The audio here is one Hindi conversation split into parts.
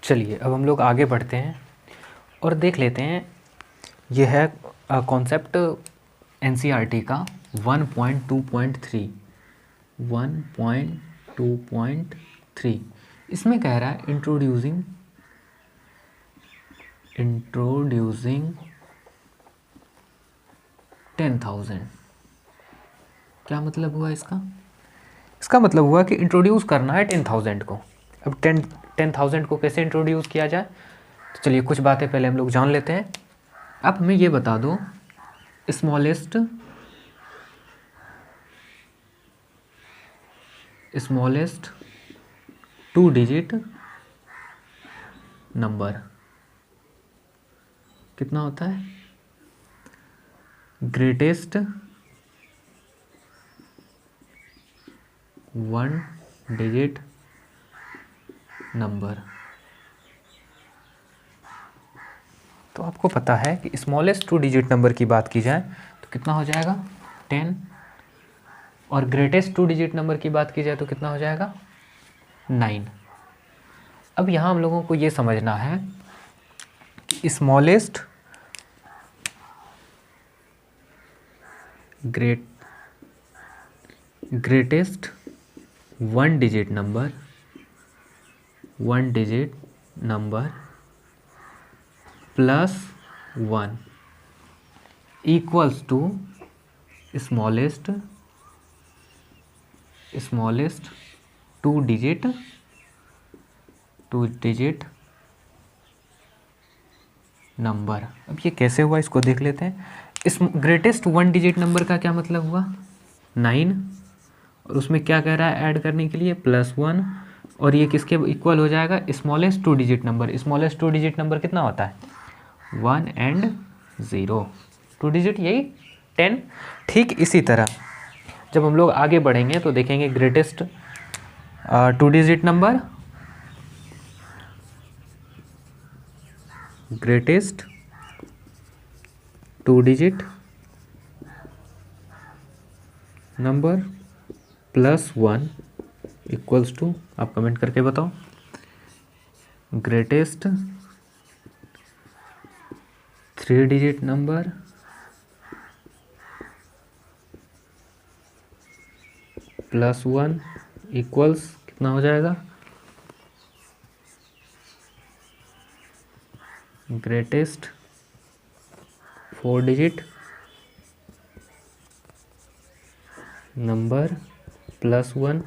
चलिए अब हम लोग आगे बढ़ते हैं और देख लेते हैं। यह है कॉन्सेप्ट एनसीईआरटी का 1.2.3 1.2.3। इसमें कह रहा है इंट्रोड्यूसिंग 10,000। क्या मतलब हुआ इसका? इसका मतलब हुआ कि इंट्रोड्यूस करना है 10,000 को। अब 10,000 को कैसे इंट्रोड्यूस किया जाए, तो चलिए कुछ बातें पहले हम लोग जान लेते हैं। अब हमें ये बता दो स्मॉलेस्ट 2 डिजिट नंबर कितना होता है? Greatest 1 digit number. तो आपको पता है कि स्मॉलेस्ट 2 डिजिट नंबर की बात की जाए तो कितना हो जाएगा 10, और ग्रेटेस्ट 2 डिजिट नंबर की बात की जाए तो कितना हो जाएगा 9। अब यहाँ हम लोगों को ये समझना है कि smallest greatest 1 digit number plus 1 equals to smallest 2 digit number. अब ये कैसे हुआ इसको देख लेते हैं। इस ग्रेटेस्ट 1 डिजिट नंबर का क्या मतलब हुआ 9, और उसमें क्या कह रहा है ऐड करने के लिए +1, और ये किसके इक्वल हो जाएगा smallest 2 digit number. Smallest 2 digit number कितना होता है 1 and 0, 2 डिजिट यही 10। ठीक इसी तरह जब हम लोग आगे बढ़ेंगे तो देखेंगे greatest 2 digit number, greatest 2 digit number +1 equals to, आप कमेंट करके बताओ, ग्रेटेस्ट 3 डिजिट नंबर +1 इक्वल्स कितना हो जाएगा ग्रेटेस्ट 4 डिजिट नंबर +1,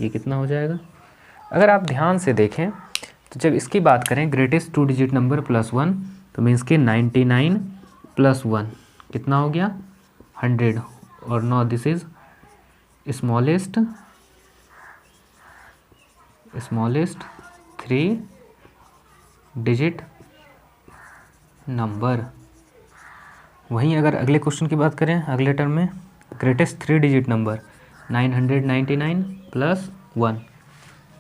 ये कितना हो जाएगा। अगर आप ध्यान से देखें तो जब इसकी बात करें ग्रेटेस्ट 2 डिजिट नंबर +1 तो मीन्स कि 99 + 1 कितना हो गया 100, और no this is smallest 3 digit number. वहीं अगर अगले क्वेश्चन की बात करें अगले टर्म में ग्रेटेस्ट 3 डिजिट नंबर 999 + 1,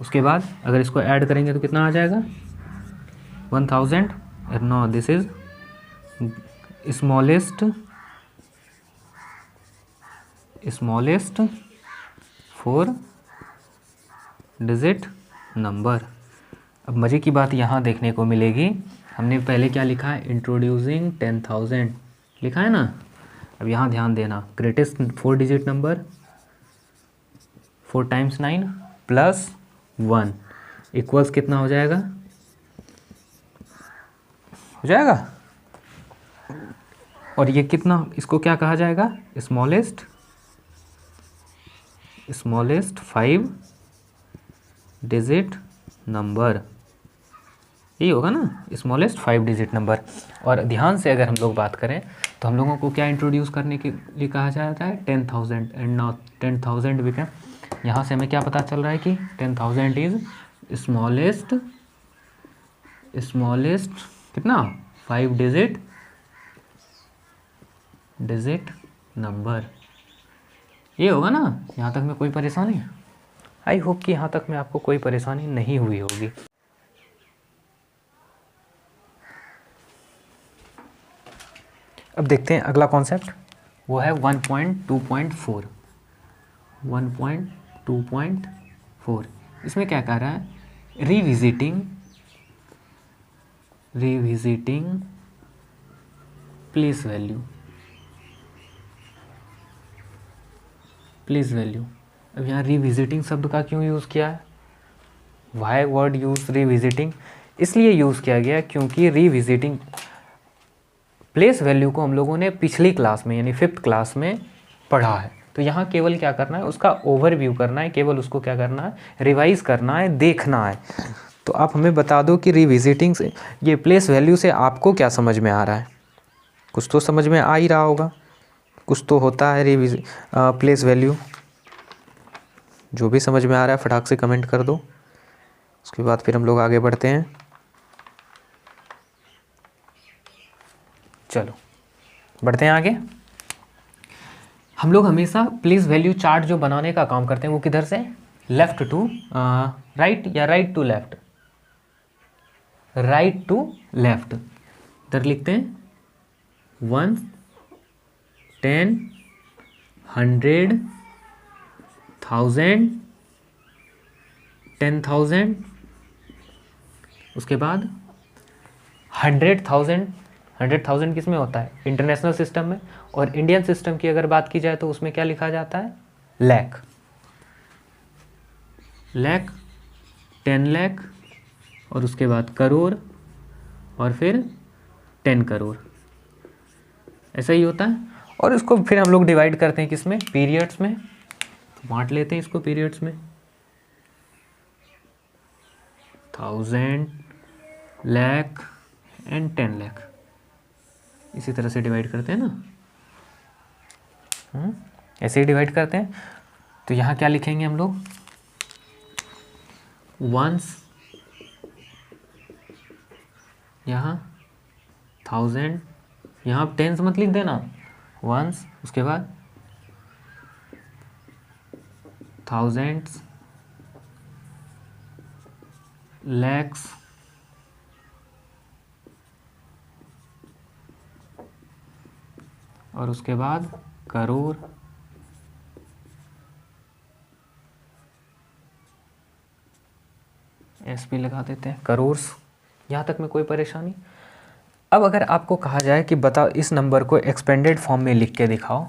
उसके बाद अगर इसको ऐड करेंगे तो कितना आ जाएगा 1000, no this is smallest 4 digit number. अब मज़े की बात यहाँ देखने को मिलेगी, हमने पहले क्या लिखा है इंट्रोड्यूसिंग 10,000 लिखा है ना। अब यहाँ ध्यान देना ग्रेटेस्ट 4 डिजिट नंबर 4 × 9 + 1 इक्वल्स कितना हो जाएगा और ये कितना, इसको क्या कहा जाएगा स्मॉलेस्ट 5 डिजिट नंबर, यही होगा ना स्मॉलेस्ट 5 डिजिट नंबर। और ध्यान से अगर हम लोग बात करें तो हम लोगों को क्या इंट्रोड्यूस करने के लिए कहा जाता है 10,000, एंड नाउ 10,000 बिकम, यहाँ से हमें क्या पता चल रहा है कि 10,000 इज स्मॉलेस्ट कितना 5 डिजिट नंबर, ये होगा ना। यहाँ तक में कोई परेशानी? आई होप कि यहाँ तक में आपको कोई परेशानी नहीं हुई होगी। अब देखते हैं अगला कॉन्सेप्ट, वो है 1.2.4। 1.2.4 इसमें क्या कह रहा है revisiting revisiting place value, place value. अब यहाँ रिविजिटिंग शब्द का क्यों यूज़ किया है, वाई वर्ड यूज रिविजिटिंग, इसलिए यूज़ किया गया क्योंकि रिविजिटिंग प्लेस वैल्यू को हम लोगों ने पिछली क्लास में यानी 5th क्लास में पढ़ा है। तो यहाँ केवल क्या करना है, उसका ओवरव्यू करना है, केवल उसको क्या करना है, रिवाइज करना है, देखना है। तो आप हमें बता दो कि रिविजिटिंग से ये प्लेस वैल्यू से आपको क्या समझ में आ रहा है। कुछ तो समझ में आ ही रहा होगा, कुछ तो होता है प्लेस वैल्यू। जो भी समझ में आ रहा है फटाक से कमेंट कर दो, उसके बाद फिर हम लोग आगे बढ़ते हैं। चलो बढ़ते हैं आगे। हम लोग हमेशा प्लेस वैल्यू चार्ट जो बनाने का काम करते हैं वो किधर से, लेफ्ट टू राइट या right to left, right to left. इधर लिखते हैं 1, 10, 100, 1000, 10,000, उसके बाद 100,000। 100,000 किस में होता है, इंटरनेशनल सिस्टम में। और इंडियन सिस्टम की अगर बात की जाए तो उसमें क्या लिखा जाता है, लाख, लाख, 10 लाख, और उसके बाद करोड़, और फिर 10 करोड़, ऐसा ही होता है। और इसको फिर हम लोग डिवाइड करते हैं किस में, पीरियड्स में, बांट लेते हैं इसको पीरियड्स में, 1000, लाख एंड 10 लाख, इसी तरह से डिवाइड करते हैं ना, ऐसे ही डिवाइड करते हैं। तो यहाँ क्या लिखेंगे हम लोग, वंस, यहाँ 1000, यहाँ टेंस मत लिख देना, वंस, उसके बाद थाउजेंड्स, लैक्स, और उसके बाद करोड़, एस पी लगा देते हैं, करोर्स। यहाँ तक में कोई परेशानी। अब अगर आपको कहा जाए कि बताओ इस नंबर को एक्सपेंडेड फॉर्म में लिख के दिखाओ,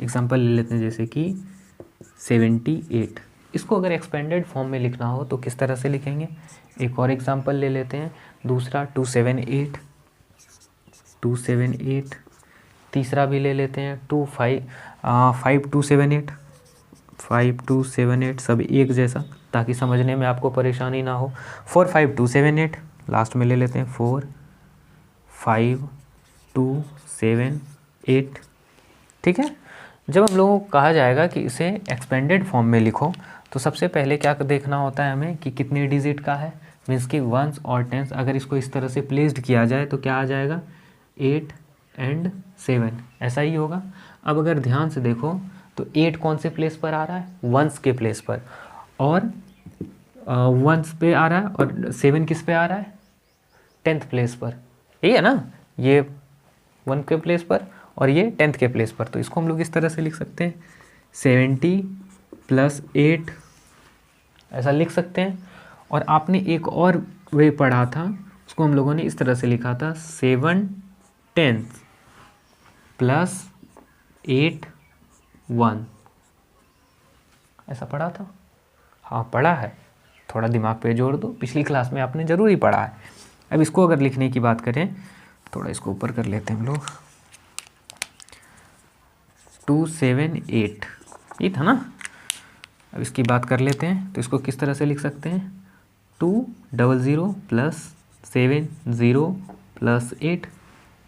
एग्जांपल ले लेते हैं जैसे कि 78, इसको अगर एक्सपेंडेड फॉर्म में लिखना हो तो किस तरह से लिखेंगे। एक और एग्जांपल ले लेते हैं, दूसरा 278, 278, तीसरा भी ले लेते हैं 5278, 5278, सब एक जैसा ताकि समझने में आपको परेशानी ना हो। 45278 लास्ट में ले लेते हैं, 45278, ठीक है। जब हम लोगों को कहा जाएगा कि इसे एक्सपेंडेड फॉर्म में लिखो तो सबसे पहले क्या देखना होता है हमें कि कितने डिजिट का है, मीन्स कि वंस और टेंस। अगर इसको इस तरह से प्लेस्ड किया जाए तो क्या आ जाएगा, 8 एंड 7, ऐसा ही होगा। अब अगर ध्यान से देखो तो 8 कौन से प्लेस पर आ रहा है, वंस के प्लेस पर, और वंस पे आ रहा है, और 7 किस पे आ रहा है, 10th प्लेस पर, यही है ना, ये 1 के प्लेस पर और ये 10th के प्लेस पर। तो इसको हम लोग इस तरह से लिख सकते हैं 70 + 8, ऐसा लिख सकते हैं। और आपने एक और वे पढ़ा था, उसको हम लोगों ने इस तरह से लिखा था 7 10 + 8 1, ऐसा पढ़ा था। हाँ पढ़ा है, थोड़ा दिमाग पे जोड़ दो, पिछली क्लास में आपने ज़रूर ही पढ़ा है। अब इसको अगर लिखने की बात करें, थोड़ा इसको ऊपर कर लेते हैं हम लोग, 278, ये था ना। अब इसकी बात कर लेते हैं तो इसको किस तरह से लिख सकते हैं, 200 + 70 + 8।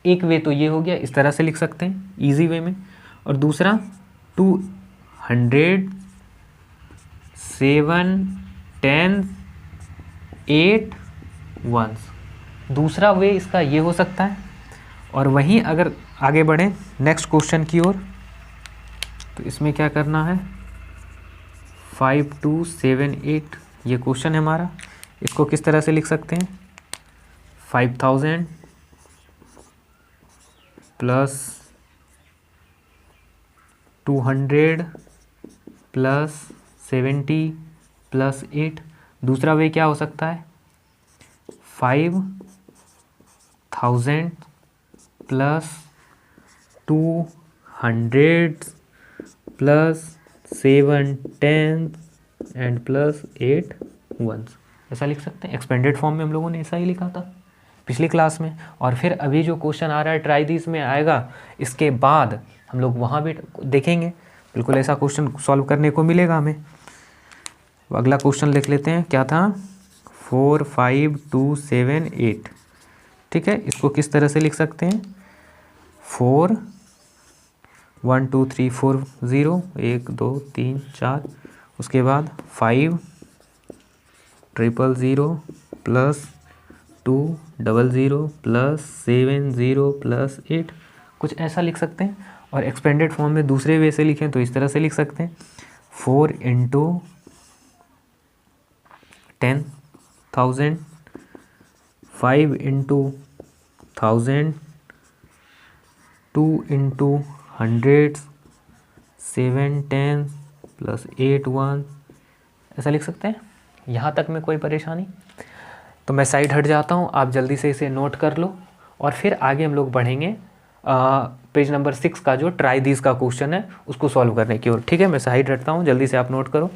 एक वे तो ये हो गया, इस तरह से लिख सकते हैं इजी वे में। और दूसरा 200 7 10 8 1, दूसरा वे इसका ये हो सकता है। और वहीं अगर आगे बढ़ें नेक्स्ट क्वेश्चन की ओर, तो इसमें क्या करना है, 5278, ये क्वेश्चन है हमारा। इसको किस तरह से लिख सकते हैं, 5000 + 200 + 70 + 8। दूसरा वे क्या हो सकता है, 5 1000 plus 200 plus 7 10 and plus 8 1s, ऐसा लिख सकते हैं। एक्सपेंडेड फॉर्म में हम लोगों ने ऐसा ही लिखा था पिछली क्लास में। और फिर अभी जो क्वेश्चन आ रहा है ट्राई दिस में आएगा, इसके बाद हम लोग वहाँ भी देखेंगे, बिल्कुल ऐसा क्वेश्चन सॉल्व करने को मिलेगा हमें। अगला क्वेश्चन लिख लेते हैं, क्या था, 4 5 2 7 8। ठीक है, इसको किस तरह से लिख सकते हैं, 4 1 2 3 4 0 1 2 3 4, उसके बाद 5 0 0 प्लस 2 0 0 प्लस 7 0 प्लस 8, कुछ ऐसा लिख सकते हैं। और एक्सपेंडेड फॉर्म में दूसरे वे से लिखें तो इस तरह से लिख सकते हैं, 4 इंटू 10,000, 5 इंटू 1000, 2 इंटू 100, 7 10 प्लस 8 1, ऐसा लिख सकते हैं। यहाँ तक में कोई परेशानी? तो मैं साइड हट जाता हूँ, आप जल्दी से इसे नोट कर लो और फिर आगे हम लोग बढ़ेंगे पेज नंबर 6 का जो ट्राई दिस का क्वेश्चन है उसको सॉल्व करने की ओर। ठीक है, मैं साइड हटता हूँ, जल्दी से आप नोट करो।